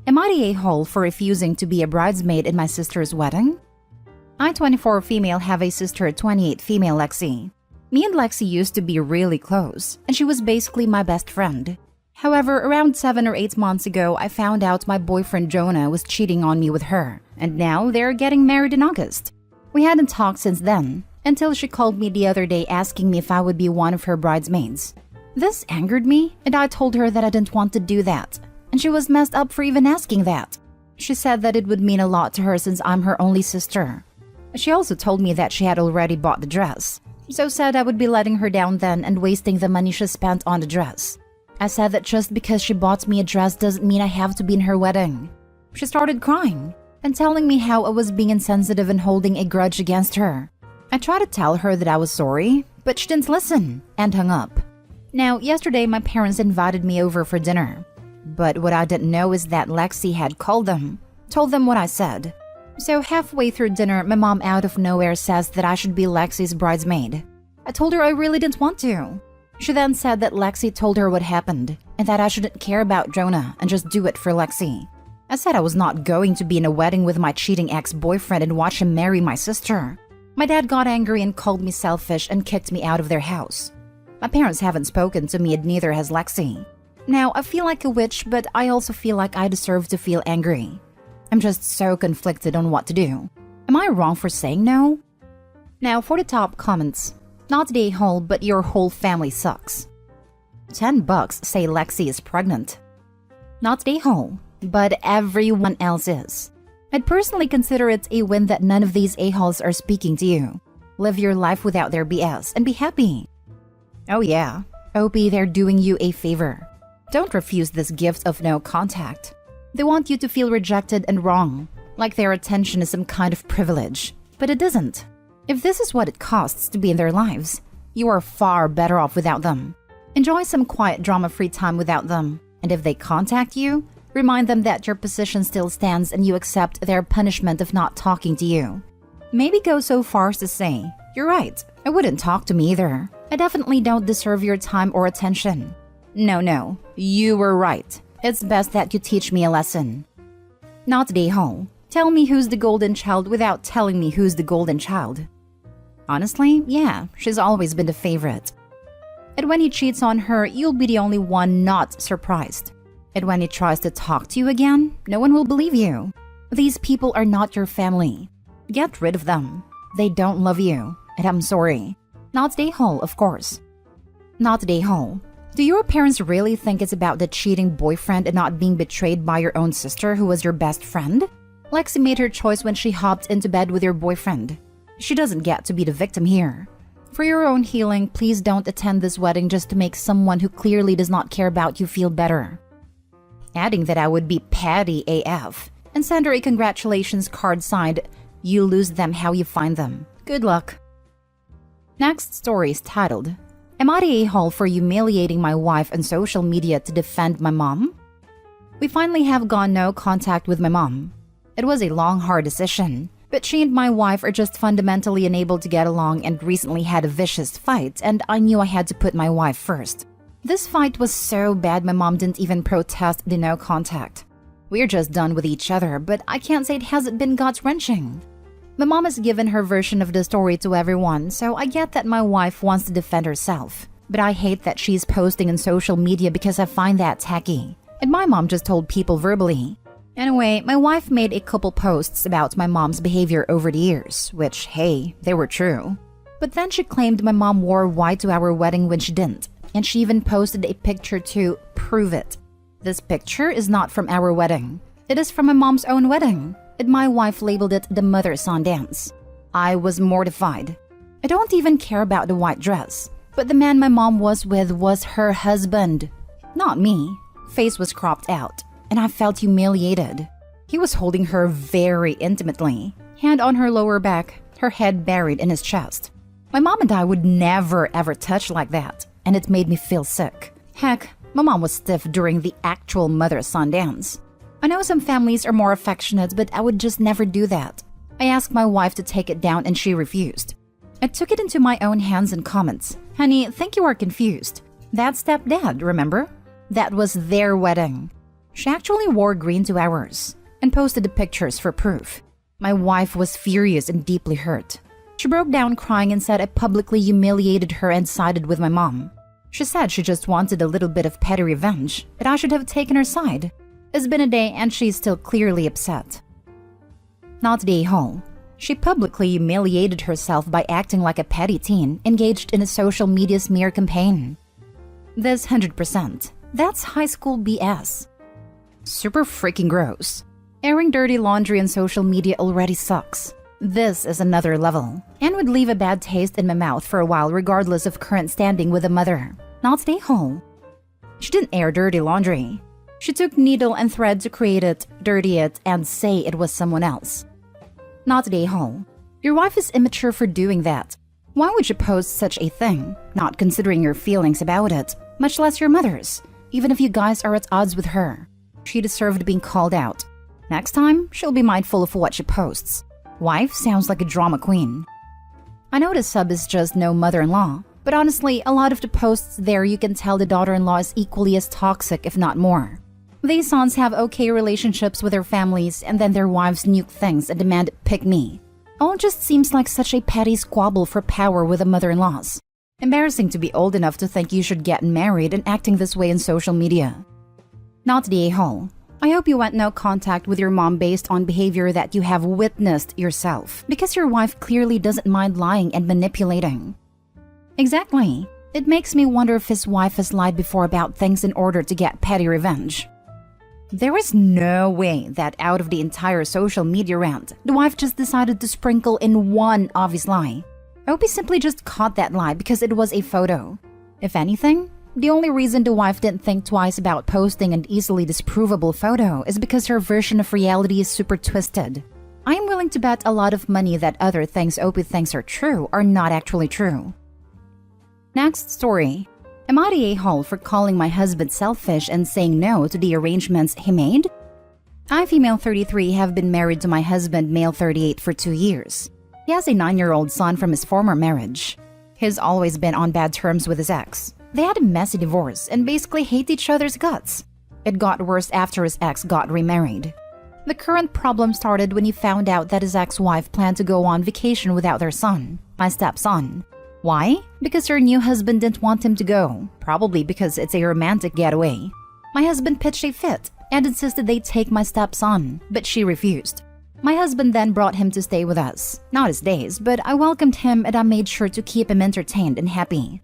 Am I the a-hole for refusing to be a bridesmaid in my sister's wedding? I, 24 female, have a sister, 28 female, Lexi. Me and Lexi used to be really close, and she was basically my best friend. However, around 7 or 8 months ago, I found out my boyfriend Jonah was cheating on me with her, and now they're getting married in August. We hadn't talked since then, until she called me the other day asking me if I would be one of her bridesmaids. This angered me, and I told her that I didn't want to do that, and she was messed up for even asking that. She said that it would mean a lot to her since I'm her only sister. She also told me that she had already bought the dress, so said I would be letting her down then and wasting the money she spent on the dress. I said that just because she bought me a dress doesn't mean I have to be in her wedding. She started crying and telling me how I was being insensitive and holding a grudge against her. I tried to tell her that I was sorry, but she didn't listen and hung up. Now, yesterday my parents invited me over for dinner. But what I didn't know is that Lexi had called them, told them what I said. So halfway through dinner, my mom out of nowhere says that I should be Lexi's bridesmaid. I told her I really didn't want to. She then said that Lexi told her what happened and that I shouldn't care about Jonah and just do it for Lexi. I said I was not going to be in a wedding with my cheating ex-boyfriend and watch him marry my sister. My dad got angry and called me selfish and kicked me out of their house. My parents haven't spoken to me and neither has Lexi. Now, I feel like a witch, but I also feel like I deserve to feel angry. I'm just so conflicted on what to do. Am I wrong for saying no? Now, for the top comments. Not the a-hole, but your whole family sucks. $10 say Lexi is pregnant. Not the a-hole, but everyone else is. I'd personally consider it a win that none of these a-holes are speaking to you. Live your life without their BS and be happy. Oh yeah, OP, they're doing you a favor. Don't refuse this gift of no contact. They want you to feel rejected and wrong, like their attention is some kind of privilege. But it isn't. If this is what it costs to be in their lives, you are far better off without them. Enjoy some quiet drama-free time without them. And if they contact you, remind them that your position still stands and you accept their punishment of not talking to you. Maybe go so far as to say, "You're right, I wouldn't talk to me either. I definitely don't deserve your time or attention. No, you were right. It's best that you teach me a lesson." Not the a-hole. Tell me who's the golden child without telling me who's the golden child. Honestly, yeah, she's always been the favorite. And when he cheats on her, you'll be the only one not surprised. And when he tries to talk to you again, no one will believe you. These people are not your family. Get rid of them. They don't love you, and I'm sorry. Not the a-hole, of course. Not the a-hole. Do your parents really think it's about the cheating boyfriend and not being betrayed by your own sister who was your best friend? Lexi made her choice when she hopped into bed with your boyfriend. She doesn't get to be the victim here. For your own healing, please don't attend this wedding just to make someone who clearly does not care about you feel better. Adding that I would be patty AF and send her a congratulations card signed, "You lose them how you find them. Good luck." Next story is titled, "Am I the a-hole for humiliating my wife on social media to defend my mom?" We finally have gone no contact with my mom. It was a long, hard decision, but she and my wife are just fundamentally unable to get along and recently had a vicious fight, and I knew I had to put my wife first. This fight was so bad my mom didn't even protest the no contact. We're just done with each other, but I can't say it hasn't been gut-wrenching. My mom has given her version of the story to everyone, so I get that my wife wants to defend herself. But I hate that she's posting on social media because I find that tacky. And my mom just told people verbally. Anyway, my wife made a couple posts about my mom's behavior over the years, which, hey, they were true. But then she claimed my mom wore white to our wedding when she didn't, and she even posted a picture to prove it. This picture is not from our wedding. It is from my mom's own wedding, and my wife labeled it the mother-son dance. I was mortified. I don't even care about the white dress, but the man my mom was with was her husband, not me. Face was cropped out, and I felt humiliated. He was holding her very intimately, hand on her lower back, her head buried in his chest. My mom and I would never ever touch like that, and it made me feel sick. Heck, my mom was stiff during the actual mother-son dance. I know some families are more affectionate, but I would just never do that. I asked my wife to take it down and she refused. I took it into my own hands and comments. "Honey, think you are confused. That's stepdad, remember? That was their wedding." She actually wore green to ours and posted the pictures for proof. My wife was furious and deeply hurt. She broke down crying and said I publicly humiliated her and sided with my mom. She said she just wanted a little bit of petty revenge, that I should have taken her side. It's been a day and she's still clearly upset. Not the a-hole. She publicly humiliated herself by acting like a petty teen engaged in a social media smear campaign. This 100%. That's high school BS. Super freaking gross. Airing dirty laundry on social media already sucks. This is another level, and would leave a bad taste in my mouth for a while regardless of current standing with a mother. Not the a-hole. She didn't air dirty laundry. She took needle and thread to create it, dirty it, and say it was someone else. Not the a-hole. Your wife is immature for doing that. Why would you post such a thing, not considering your feelings about it, much less your mother's, even if you guys are at odds with her? She deserved being called out. Next time, she'll be mindful of what she posts. Wife sounds like a drama queen. I know the sub is just no mother-in-law, but honestly, a lot of the posts there you can tell the daughter-in-law is equally as toxic, if not more. These sons have okay relationships with their families and then their wives nuke things and demand pick me. All just seems like such a petty squabble for power with the mother-in-laws. Embarrassing to be old enough to think you should get married and acting this way in social media. Not the a-hole. I hope you went no contact with your mom based on behavior that you have witnessed yourself, because your wife clearly doesn't mind lying and manipulating. Exactly. It makes me wonder if his wife has lied before about things in order to get petty revenge. There is no way that out of the entire social media rant, the wife just decided to sprinkle in one obvious lie. I hope he simply just caught that lie because it was a photo. If anything, the only reason the wife didn't think twice about posting an easily disprovable photo is because her version of reality is super twisted. I am willing to bet a lot of money that other things Opie thinks are true are not actually true. Next story. Am I the a-hole for calling my husband selfish and saying no to the arrangements he made? I, female 33, have been married to my husband, male 38, for 2 years. He has a 9-year-old son from his former marriage. He's always been on bad terms with his ex. They had a messy divorce and basically hate each other's guts. It got worse after his ex got remarried. The current problem started when he found out that his ex-wife planned to go on vacation without their son, my stepson. Why? Because her new husband didn't want him to go, probably because it's a romantic getaway. My husband pitched a fit and insisted they take my stepson, but she refused. My husband then brought him to stay with us. Not his days, but I welcomed him and I made sure to keep him entertained and happy.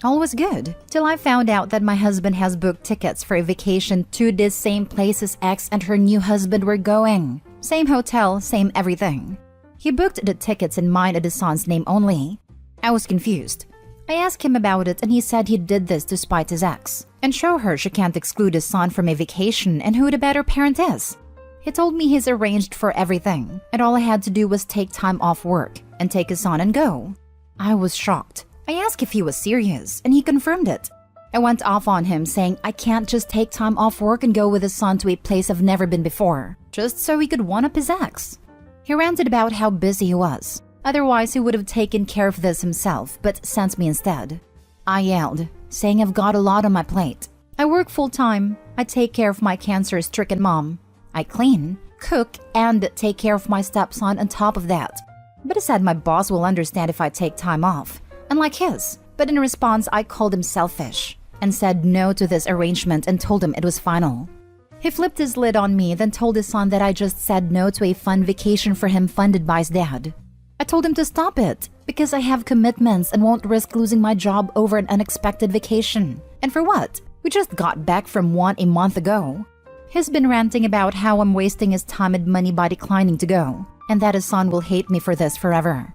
All was good, till I found out that my husband has booked tickets for a vacation to this same place his ex and her new husband were going. Same hotel, same everything. He booked the tickets in mine and his son's name only. I was confused. I asked him about it and he said he did this to spite his ex and show her she can't exclude his son from a vacation and who the better parent is. He told me he's arranged for everything and all I had to do was take time off work and take his son and go. I was shocked. I asked if he was serious and he confirmed it. I went off on him saying I can't just take time off work and go with his son to a place I've never been before, just so he could one-up his ex. He ranted about how busy he was. Otherwise, he would have taken care of this himself, but sent me instead. I yelled, saying I've got a lot on my plate. I work full-time. I take care of my cancer-stricken mom. I clean, cook, and take care of my stepson on top of that. But I said my boss will understand if I take time off, unlike his. But in response, I called him selfish and said no to this arrangement and told him it was final. He flipped his lid on me, then told his son that I just said no to a fun vacation for him funded by his dad. I told him to stop it, because I have commitments and won't risk losing my job over an unexpected vacation. And for what? We just got back from one a month ago. He's been ranting about how I'm wasting his time and money by declining to go, and that his son will hate me for this forever.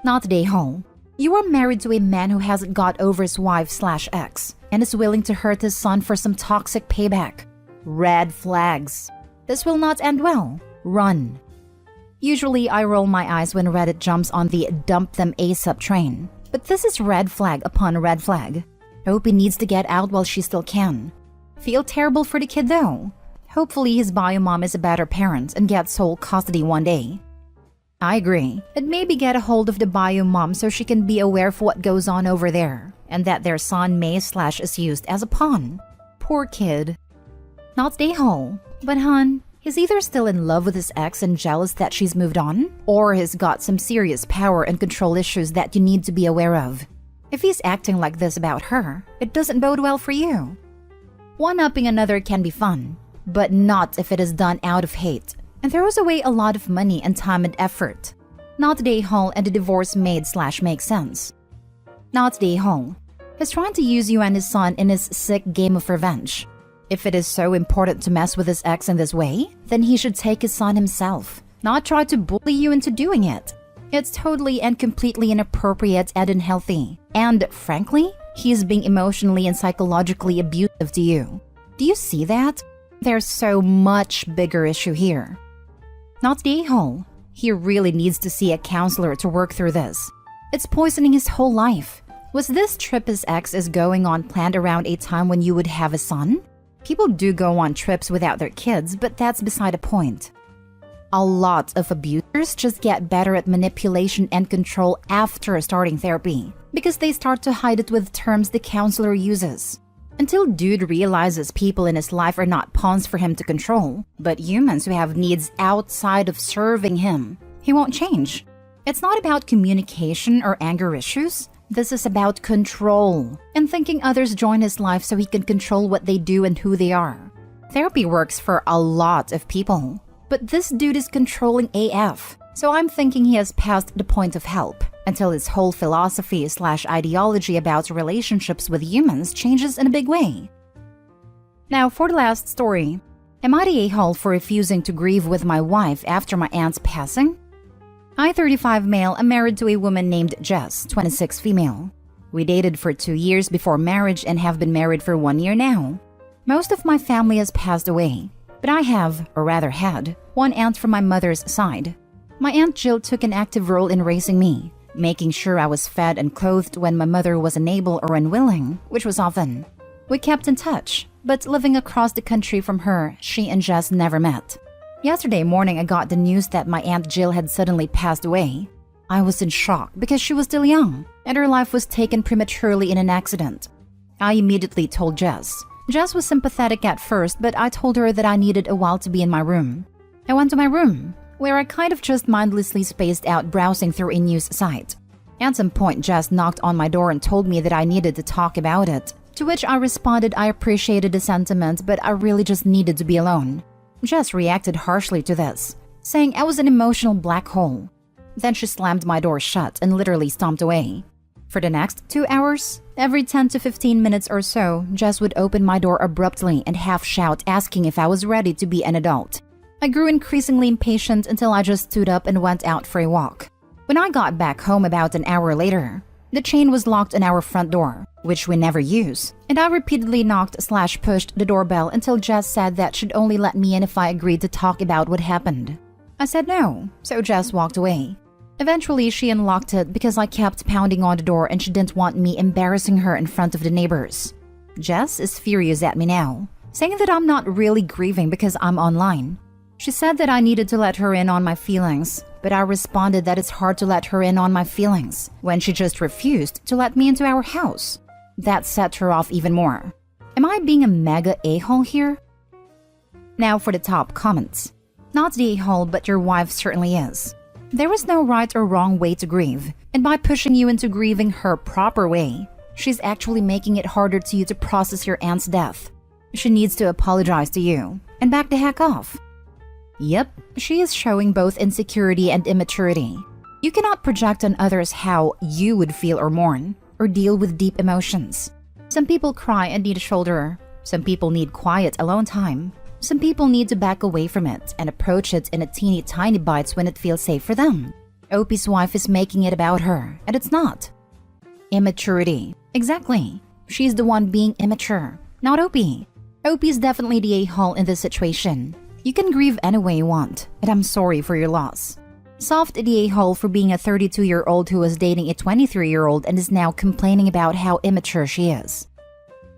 Not the a-hole. You are married to a man who hasn't got over his wife/ex and is willing to hurt his son for some toxic payback. Red flags. This will not end well. Run. Usually, I roll my eyes when Reddit jumps on the dump them ASAP train. But this is red flag upon red flag. Hope he needs to get out while she still can. Feel terrible for the kid though. Hopefully his bio mom is a better parent and gets sole custody one day. I agree. And maybe get a hold of the bio mom so she can be aware of what goes on over there. And that their son may/is used as a pawn. Poor kid. Not the a-hole. But hun, he's either still in love with his ex and jealous that she's moved on, or he's got some serious power and control issues that you need to be aware of. If he's acting like this about her, it doesn't bode well for you. One-upping another can be fun, but not if it is done out of hate and throws away a lot of money and time and effort. Not the a-hole and the divorce made/makes sense. Not the a-hole. He's trying to use you and his son in his sick game of revenge. If it is so important to mess with his ex in this way, then he should take his son himself, not try to bully you into doing it. It's totally and completely inappropriate and unhealthy. And frankly, he is being emotionally and psychologically abusive to you. Do you see that? There's so much bigger issue here. Not the a-hole. He really needs to see a counselor to work through this. It's poisoning his whole life. Was this trip his ex is going on planned around a time when you would have a son? People do go on trips without their kids, but that's beside the point. A lot of abusers just get better at manipulation and control after starting therapy because they start to hide it with terms the counselor uses. Until dude realizes people in his life are not pawns for him to control, but humans who have needs outside of serving him, he won't change. It's not about communication or anger issues. This is about control and thinking others join his life so he can control what they do and who they are. Therapy works for a lot of people, but this dude is controlling AF, so I'm thinking he has passed the point of help until his whole philosophy/ideology about relationships with humans changes in a big way. Now for the last story. Am I the a-hole for refusing to grieve with my wife after my aunt's passing? I, 35 male, am married to a woman named Jess, 26 female. We dated for 2 years before marriage and have been married for 1 year now. Most of my family has passed away, but I have, or rather had, one aunt from my mother's side. My Aunt Jill took an active role in raising me, making sure I was fed and clothed when my mother was unable or unwilling, which was often. We kept in touch, but living across the country from her, she and Jess never met. Yesterday morning, I got the news that my Aunt Jill had suddenly passed away. I was in shock because she was still young, and her life was taken prematurely in an accident. I immediately told Jess. Jess was sympathetic at first, but I told her that I needed a while to be in my room. I went to my room, where I kind of just mindlessly spaced out browsing through a news site. At some point, Jess knocked on my door and told me that I needed to talk about it, to which I responded I appreciated the sentiment, but I really just needed to be alone. Jess reacted harshly to this, saying I was an emotional black hole. Then she slammed my door shut and literally stomped away. For the next 2 hours, every 10 to 15 minutes or so, Jess would open my door abruptly and half shout asking if I was ready to be an adult. I grew increasingly impatient until I just stood up and went out for a walk. When I got back home about an hour later, the chain was locked on our front door, which we never use, and I repeatedly knocked/pushed the doorbell until Jess said that she'd only let me in if I agreed to talk about what happened. I said no, so Jess walked away. Eventually, she unlocked it because I kept pounding on the door and she didn't want me embarrassing her in front of the neighbors. Jess is furious at me now, saying that I'm not really grieving because I'm online. She said that I needed to let her in on my feelings, but I responded that it's hard to let her in on my feelings when she just refused to let me into our house. That set her off even more. Am I being a mega a-hole here? Now for the top comments. Not the a-hole, but your wife certainly is. There is no right or wrong way to grieve, and by pushing you into grieving her proper way, she's actually making it harder to you to process your aunt's death. She needs to apologize to you and back the heck off. Yep, she is showing both insecurity and immaturity. You cannot project on others how you would feel or mourn, or deal with deep emotions. Some people cry and need a shoulder. Some people need quiet, alone time. Some people need to back away from it and approach it in a teeny tiny bites when it feels safe for them. Opie's wife is making it about her, and it's not. Immaturity. Exactly. She's the one being immature, not Opie. Opie's definitely the a-hole in this situation. You can grieve any way you want, and I'm sorry for your loss. Soft the a-hole for being a 32-year-old who was dating a 23-year-old and is now complaining about how immature she is.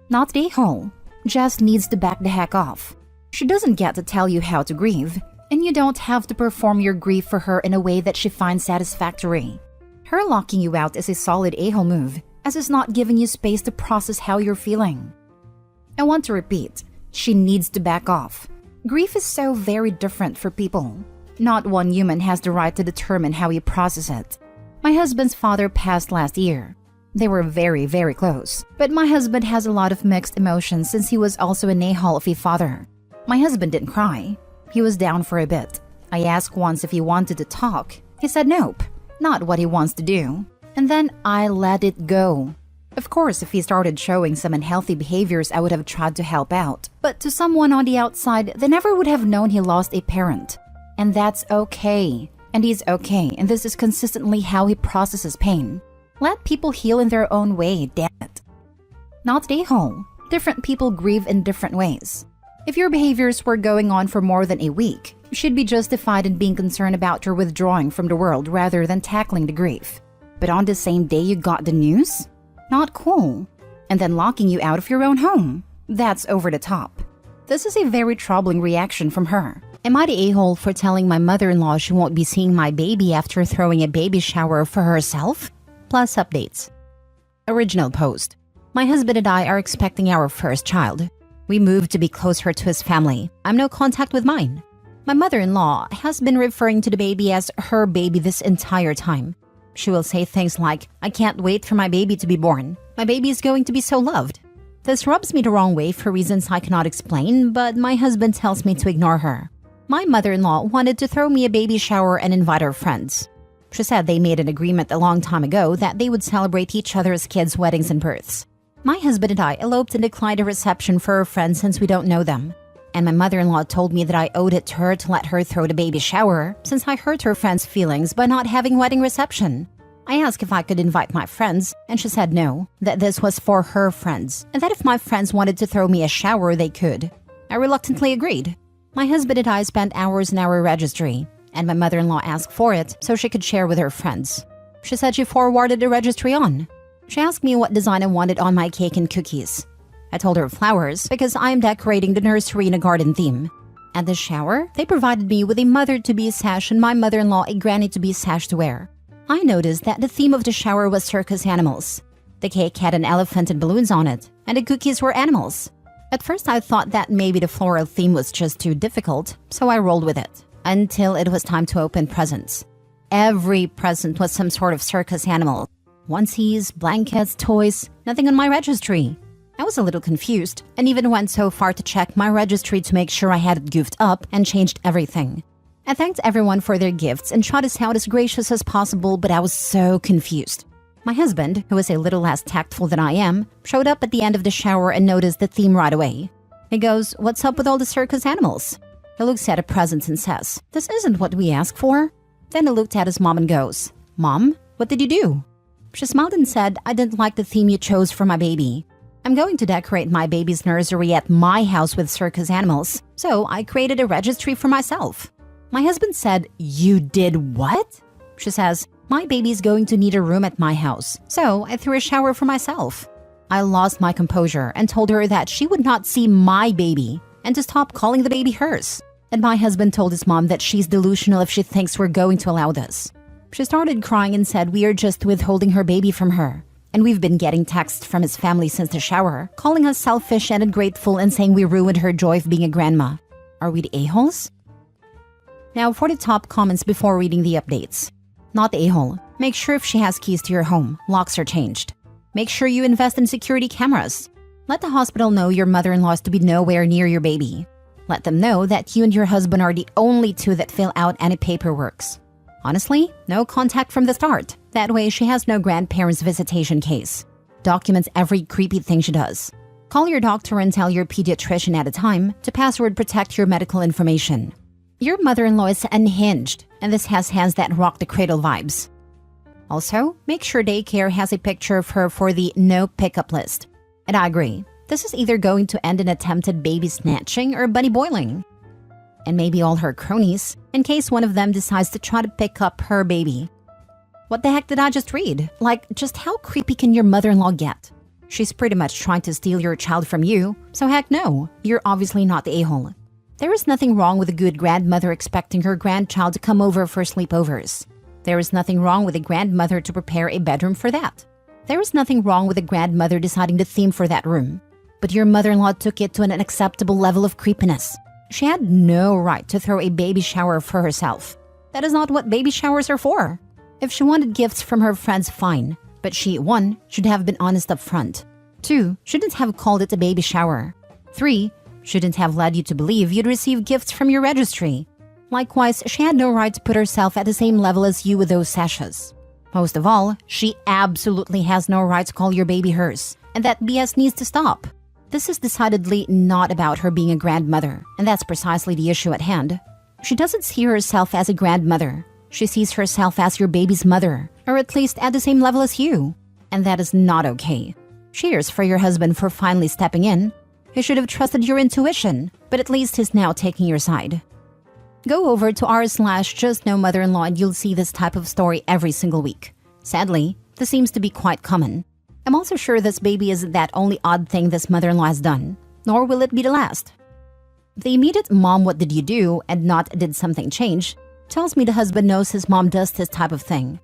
Not the a-hole. Jess needs to back the heck off. She doesn't get to tell you how to grieve, and you don't have to perform your grief for her in a way that she finds satisfactory. Her locking you out is a solid a-hole move, as it's not giving you space to process how you're feeling. I want to repeat, She needs to back off. Grief is so very different for people. Not one human has the right to determine how he processes it. My husband's father passed last year. They were very, very close. But my husband has a lot of mixed emotions since he was also an a-hole of a father. My husband didn't cry. He was down for a bit. I asked once if he wanted to talk. He said nope, not what he wants to do. And then I let it go. Of course, if he started showing some unhealthy behaviors, I would have tried to help out. But to someone on the outside, they never would have known he lost a parent. And that's okay. And he's okay, and this is consistently how he processes pain. Let people heal in their own way, damn it. Not a-hole. Different people grieve in different ways. If your behaviors were going on for more than a week, you should be justified in being concerned about your withdrawing from the world rather than tackling the grief. But on the same day you got the news? Not cool. And then locking you out of your own home? That's over the top. This is a very troubling reaction from her. Am I the a-hole for telling my mother-in-law she won't be seeing my baby after throwing a baby shower for herself? Plus updates. Original post. My husband and I are expecting our first child. We moved to be closer to his family. I'm no contact with mine. My mother-in-law has been referring to the baby as her baby this entire time. She will say things like, I can't wait for my baby to be born. My baby is going to be so loved. This rubs me the wrong way for reasons I cannot explain, but my husband tells me to ignore her. My mother-in-law wanted to throw me a baby shower and invite her friends. She said they made an agreement a long time ago that they would celebrate each other's kids' weddings and births. My husband and I eloped and declined a reception for her friends since we don't know them. And my mother-in-law told me that I owed it to her to let her throw the baby shower since I hurt her friends' feelings by not having wedding reception. I asked if I could invite my friends, and she said no, that this was for her friends, and that if my friends wanted to throw me a shower, they could. I reluctantly agreed. My husband and I spent hours in our registry, and my mother-in-law asked for it so she could share with her friends. She said she forwarded the registry on. She asked me what design I wanted on my cake and cookies. I told her flowers because I am decorating the nursery in a garden theme. At the shower, they provided me with a mother-to-be sash and my mother-in-law a granny-to-be sash to wear. I noticed that the theme of the shower was circus animals. The cake had an elephant and balloons on it, and the cookies were animals. At first I thought that maybe the floral theme was just too difficult, so I rolled with it, until it was time to open presents. Every present was some sort of circus animal. Onesies, blankets, toys, nothing on my registry. I was a little confused, and even went so far to check my registry to make sure I had it goofed up and changed everything. I thanked everyone for their gifts and tried to sound as gracious as possible, but I was so confused. My husband, who is a little less tactful than I am, showed up at the end of the shower and noticed the theme right away. He goes, "What's up with all the circus animals?" He looks at the presents and says, "This isn't what we asked for." Then he looked at his mom and goes, "Mom, what did you do?" She smiled and said, "I didn't like the theme you chose for my baby. I'm going to decorate my baby's nursery at my house with circus animals, so I created a registry for myself." My husband said, "You did what?" She says, "My baby's going to need a room at my house, so I threw a shower for myself." I lost my composure and told her that she would not see my baby and to stop calling the baby hers. And my husband told his mom that she's delusional if she thinks we're going to allow this. She started crying and said we are just withholding her baby from her. And we've been getting texts from his family since the shower, calling us selfish and ungrateful and saying we ruined her joy of being a grandma. Are we the a-holes? Now for the top comments before reading the updates. Not the a-hole. Make sure if she has keys to your home, locks are changed. Make sure you invest in security cameras. Let the hospital know your mother-in-law is to be nowhere near your baby. Let them know that you and your husband are the only two that fill out any paperworks. Honestly, no contact from the start. That way she has no grandparents' visitation case. Documents every creepy thing she does. Call your doctor and tell your pediatrician at a time to password protect your medical information. Your mother-in-law is unhinged, and this has hands that rock the cradle vibes. Also, make sure daycare has a picture of her for the no pickup list. And I agree, this is either going to end in attempted baby snatching or bunny boiling. And maybe all her cronies, in case one of them decides to try to pick up her baby. What the heck did I just read? Like, just how creepy can your mother-in-law get? She's pretty much trying to steal your child from you, so heck no, you're obviously not the a-hole. There is nothing wrong with a good grandmother expecting her grandchild to come over for sleepovers. There is nothing wrong with a grandmother to prepare a bedroom for that. There is nothing wrong with a grandmother deciding the theme for that room. but your mother-in-law took it to an unacceptable level of creepiness. She had no right to throw a baby shower for herself. That is not what baby showers are for. If she wanted gifts from her friends, fine. But she, 1, should have been honest up front. 2, shouldn't have called it a baby shower. 3, shouldn't have led you to believe you'd receive gifts from your registry. Likewise, she had no right to put herself at the same level as you with those sashes. Most of all, she absolutely has no right to call your baby hers. And that BS needs to stop. This is decidedly not about her being a grandmother, and that's precisely the issue at hand. She doesn't see herself as a grandmother. She sees herself as your baby's mother, or at least at the same level as you. And that is not okay. Cheers for your husband for finally stepping in. He should have trusted your intuition, but at least he's now taking your side. Go over to r/justknowmother-in-law and you'll see this type of story every single week. Sadly, this seems to be quite common. I'm also sure this baby isn't that only odd thing this mother-in-law has done, nor will it be the last. The immediate "mom, what did you do?" and not "did something change?" tells me the husband knows his mom does this type of thing.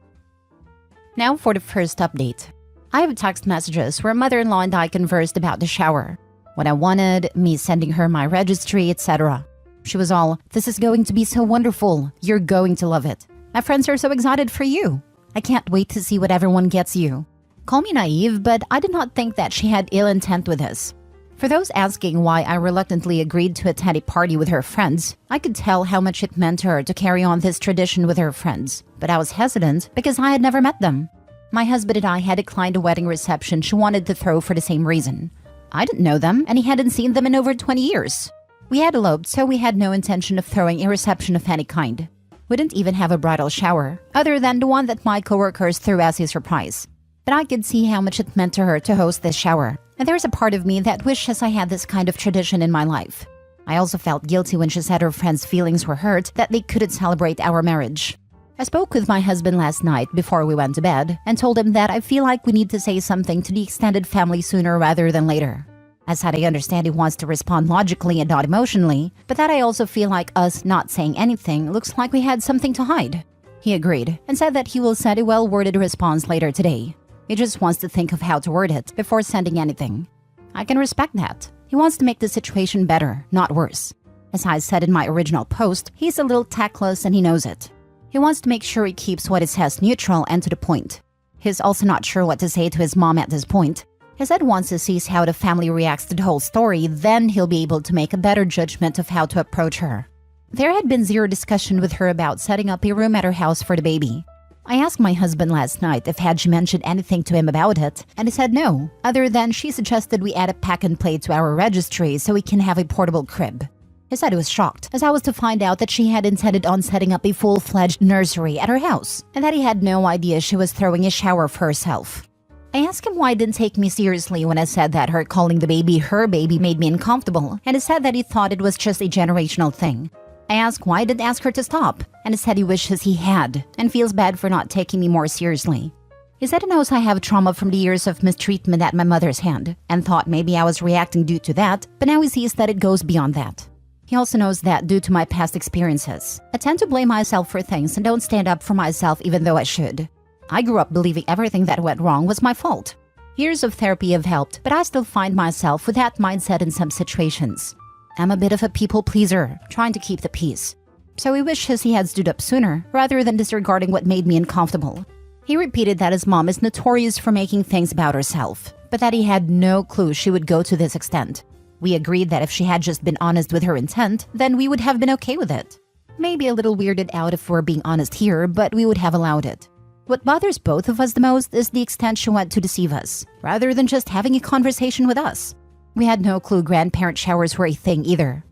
Now for the first update. I have text messages where mother-in-law and I conversed about the shower. What I wanted, me sending her my registry, etc. She was all, "This is going to be so wonderful. You're going to love it. My friends are so excited for you. I can't wait to see what everyone gets you." Call me naive, but I did not think that she had ill intent with this. For those asking why I reluctantly agreed to attend a party with her friends, I could tell how much it meant to her to carry on this tradition with her friends, but I was hesitant because I had never met them. My husband and I had declined a wedding reception she wanted to throw for the same reason. I didn't know them, and he hadn't seen them in over 20 years. We had eloped, so we had no intention of throwing a reception of any kind. We didn't even have a bridal shower, other than the one that my coworkers threw as a surprise. But I could see how much it meant to her to host this shower, and there's a part of me that wishes I had this kind of tradition in my life. I also felt guilty when she said her friends' feelings were hurt that they couldn't celebrate our marriage. I spoke with my husband last night before we went to bed and told him that I feel like we need to say something to the extended family sooner rather than later. I said I understand he wants to respond logically and not emotionally, but that I also feel like us not saying anything looks like we had something to hide. He agreed and said that he will send a well-worded response later today. He just wants to think of how to word it before sending anything. I can respect that. He wants to make the situation better, not worse. As I said in my original post, he's a little tactless and he knows it. He wants to make sure he keeps what he says neutral and to the point. He's also not sure what to say to his mom at this point. He said once he sees how the family reacts to the whole story, then he'll be able to make a better judgment of how to approach her. There had been zero discussion with her about setting up a room at her house for the baby. I asked my husband last night if had she mentioned anything to him about it, and he said no, other than she suggested we add a pack and play to our registry so we can have a portable crib. He said he was shocked, as I was to find out that she had intended on setting up a full-fledged nursery at her house, and that he had no idea she was throwing a shower for herself. I asked him why he didn't take me seriously when I said that her calling the baby her baby made me uncomfortable, and he said that he thought it was just a generational thing. I asked why I didn't ask her to stop, and he said he wishes he had, and feels bad for not taking me more seriously. He said he knows I have trauma from the years of mistreatment at my mother's hand, and thought maybe I was reacting due to that, but now he sees that it goes beyond that. He also knows that due to my past experiences, I tend to blame myself for things and don't stand up for myself even though I should. I grew up believing everything that went wrong was my fault. Years of therapy have helped, but I still find myself with that mindset in some situations. I'm a bit of a people pleaser, trying to keep the peace. So he wishes he had stood up sooner, rather than disregarding what made me uncomfortable. He repeated that his mom is notorious for making things about herself, but that he had no clue she would go to this extent. We agreed that if she had just been honest with her intent, then we would have been okay with it. Maybe a little weirded out if we're being honest here, but we would have allowed it. What bothers both of us the most is the extent she went to deceive us, rather than just having a conversation with us. We had no clue grandparent showers were a thing either.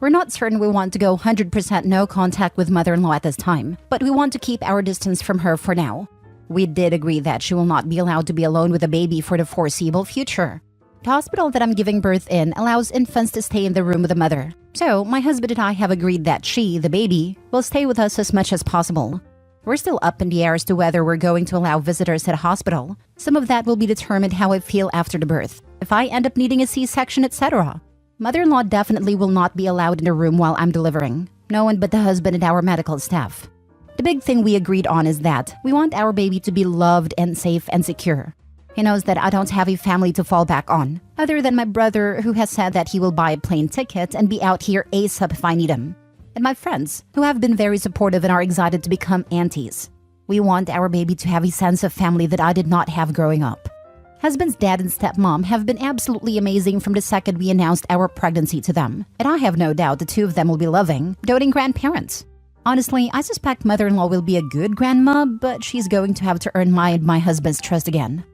We're not certain we want to go 100% no contact with mother-in-law at this time, but we want to keep our distance from her for now. We did agree that she will not be allowed to be alone with a baby for the foreseeable future. The hospital that I'm giving birth in allows infants to stay in the room with the mother. So my husband and I have agreed that she, the baby, will stay with us as much as possible. We're still up in the air as to whether we're going to allow visitors at a hospital. Some of that will be determined how I feel after the birth, if I end up needing a C-section, etc. Mother-in-law definitely will not be allowed in the room while I'm delivering. No one but the husband and our medical staff. The big thing we agreed on is that we want our baby to be loved and safe and secure. He knows that I don't have a family to fall back on, other than my brother who has said that he will buy a plane ticket and be out here ASAP if I need him. And my friends, who have been very supportive and are excited to become aunties. We want our baby to have a sense of family that I did not have growing up. Husband's dad and stepmom have been absolutely amazing from the second we announced our pregnancy to them, and I have no doubt the two of them will be loving, doting grandparents. Honestly, I suspect mother-in-law will be a good grandma, but she's going to have to earn my and my husband's trust again.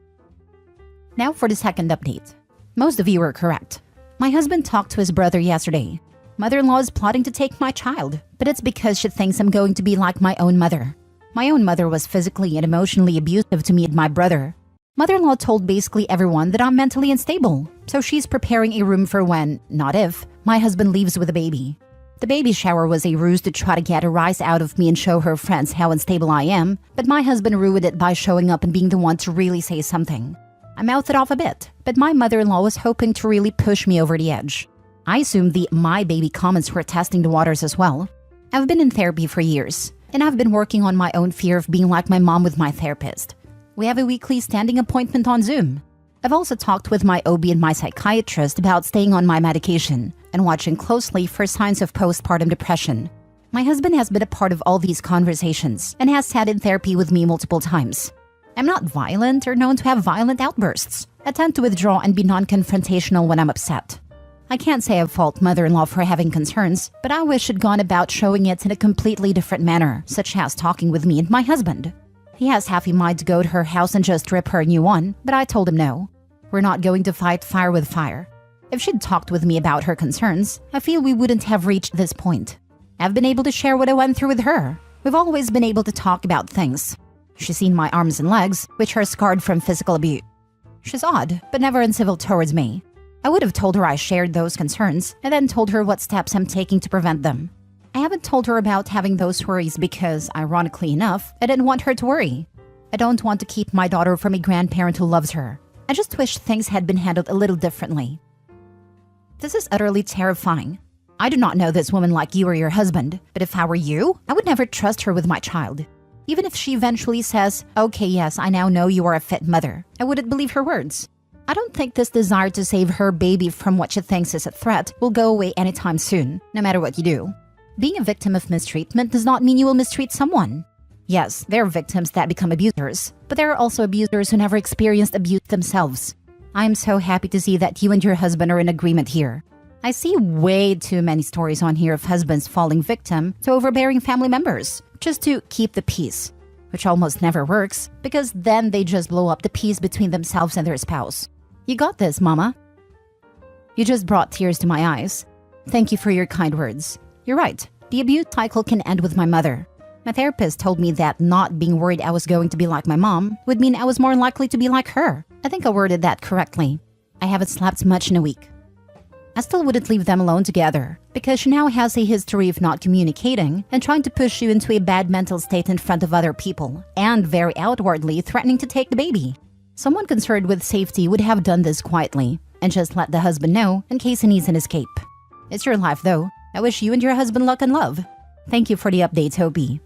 Now for the second update. Most of you are correct. My husband talked to his brother yesterday. Mother-in-law is plotting to take my child, but it's because she thinks I'm going to be like my own mother. My own mother was physically and emotionally abusive to me and my brother. Mother-in-law told basically everyone that I'm mentally unstable, so she's preparing a room for when, not if, my husband leaves with a baby. The baby shower was a ruse to try to get a rise out of me and show her friends how unstable I am, but my husband ruined it by showing up and being the one to really say something. I mouthed it off a bit, but my mother-in-law was hoping to really push me over the edge. I assumed the "my baby" comments were testing the waters as well. I've been in therapy for years, and I've been working on my own fear of being like my mom with my therapist. We have a weekly standing appointment on Zoom. I've also talked with my OB and my psychiatrist about staying on my medication and watching closely for signs of postpartum depression. My husband has been a part of all these conversations and has sat in therapy with me multiple times. I'm not violent or known to have violent outbursts. I tend to withdraw and be non-confrontational when I'm upset. I can't say I fault mother-in-law for having concerns, but I wish she'd gone about showing it in a completely different manner, such as talking with me and my husband. He has half a mind to go to her house and just rip her a new one, but I told him no. We're not going to fight fire with fire. If she'd talked with me about her concerns, I feel we wouldn't have reached this point. I've been able to share what I went through with her. We've always been able to talk about things. She's seen my arms and legs, which are scarred from physical abuse. She's odd, but never uncivil towards me. I would have told her I shared those concerns, and then told her what steps I'm taking to prevent them. I haven't told her about having those worries because, ironically enough, I didn't want her to worry. I don't want to keep my daughter from a grandparent who loves her. I just wish things had been handled a little differently. This is utterly terrifying. I do not know this woman like you or your husband, but if I were you, I would never trust her with my child. Even if she eventually says, "Okay, yes, I now know you are a fit mother," I wouldn't believe her words. I don't think this desire to save her baby from what she thinks is a threat will go away anytime soon, no matter what you do. Being a victim of mistreatment does not mean you will mistreat someone. Yes, there are victims that become abusers, but there are also abusers who never experienced abuse themselves. I am so happy to see that you and your husband are in agreement here. I see way too many stories on here of husbands falling victim to overbearing family members, just to keep the peace, which almost never works because then they just blow up the peace between themselves and their spouse. You got this, Mama. You just brought tears to my eyes. Thank you for your kind words. You're right, the abuse cycle can end with my mother. My therapist told me that not being worried I was going to be like my mom would mean I was more likely to be like her. I think I worded that correctly. I haven't slept much in a week. I still wouldn't leave them alone together, because she now has a history of not communicating and trying to push you into a bad mental state in front of other people, and very outwardly threatening to take the baby. Someone concerned with safety would have done this quietly, and just let the husband know in case he needs an escape. It's your life though. I wish you and your husband luck and love. Thank you for the update, Toby.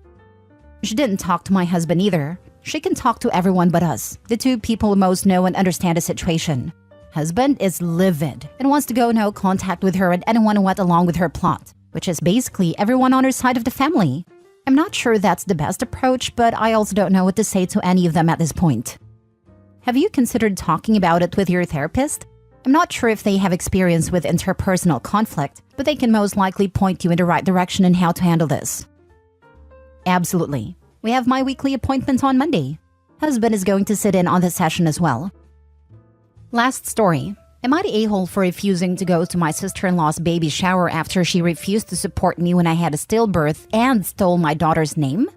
She didn't talk to my husband either. She can talk to everyone but us, the two people who most know and understand the situation. Husband is livid and wants to go no contact with her and anyone who went along with her plot, which is basically everyone on her side of the family. I'm not sure that's the best approach, but I also don't know what to say to any of them at this point. Have you considered talking about it with your therapist? I'm not sure if they have experience with interpersonal conflict, but they can most likely point you in the right direction in how to handle this. Absolutely. We have my weekly appointment on Monday. Husband is going to sit in on the session as well. Last story. Am I the a-hole for refusing to go to my sister-in-law's baby shower after she refused to support me when I had a stillbirth and stole my daughter's name?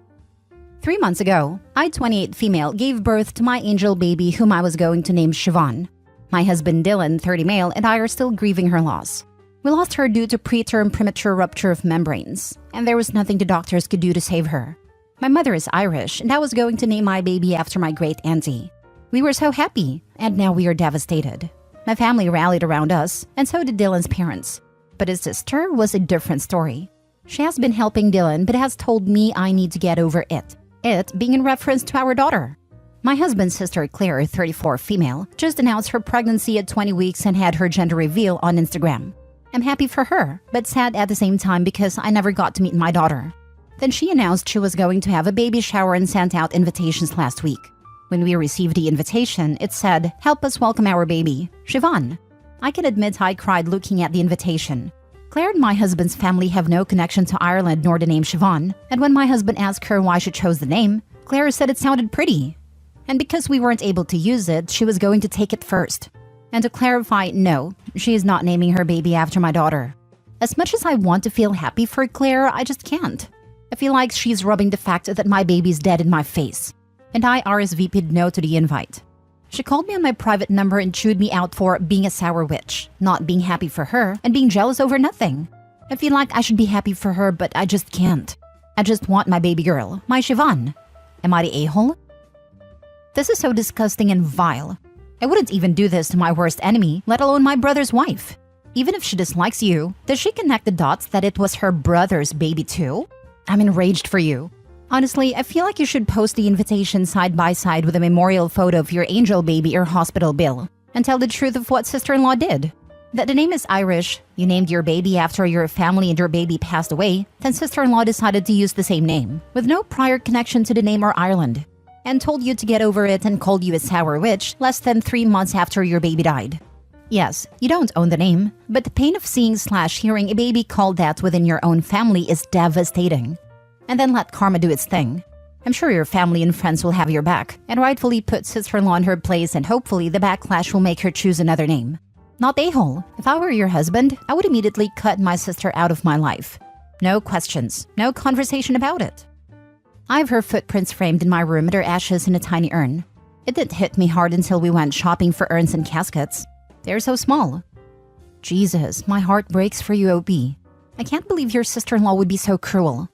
3 months ago, I, 28 female, gave birth to my angel baby whom I was going to name Siobhan. My husband Dylan, 30 male, and I are still grieving her loss. We lost her due to preterm premature rupture of membranes, and there was nothing the doctors could do to save her. My mother is Irish, and I was going to name my baby after my great auntie. We were so happy, and now we are devastated. My family rallied around us, and so did Dylan's parents. But his sister was a different story. She has been helping Dylan, but has told me I need to get over it. It being in reference to our daughter. My husband's sister Claire, 34 female, just announced her pregnancy at 20 weeks and had her gender reveal on Instagram. I'm happy for her, but sad at the same time because I never got to meet my daughter. Then she announced she was going to have a baby shower and sent out invitations last week. When we received the invitation, it said, "Help us welcome our baby, Siobhan." I can admit I cried looking at the invitation. Claire and my husband's family have no connection to Ireland nor the name Siobhan, and when my husband asked her why she chose the name, Claire said it sounded pretty. And because we weren't able to use it, she was going to take it first. And to clarify, no, she is not naming her baby after my daughter. As much as I want to feel happy for Claire, I just can't. I feel like she's rubbing the fact that my baby's dead in my face. And I RSVP'd no to the invite. She called me on my private number and chewed me out for being a sour witch, not being happy for her, and being jealous over nothing. I feel like I should be happy for her, but I just can't. I just want my baby girl, my Siobhan. Am I the a-hole? This is so disgusting and vile. I wouldn't even do this to my worst enemy, let alone my brother's wife. Even if she dislikes you, does she connect the dots that it was her brother's baby too? I'm enraged for you. Honestly, I feel like you should post the invitation side by side with a memorial photo of your angel baby or hospital bill, and tell the truth of what sister-in-law did. That the name is Irish, you named your baby after your family and your baby passed away, then sister-in-law decided to use the same name, with no prior connection to the name or Ireland, and told you to get over it and called you a sour witch less than 3 months after your baby died. Yes, you don't own the name, but the pain of seeing/hearing a baby called that within your own family is devastating. And then let karma do its thing. I'm sure your family and friends will have your back, and rightfully put sister-in-law in her place, and hopefully the backlash will make her choose another name. Not a-hole. If I were your husband, I would immediately cut my sister out of my life. No questions, no conversation about it. I have her footprints framed in my room and her ashes in a tiny urn. It didn't hit me hard until we went shopping for urns and caskets. They're so small. Jesus, my heart breaks for you, OP. I can't believe your sister-in-law would be so cruel.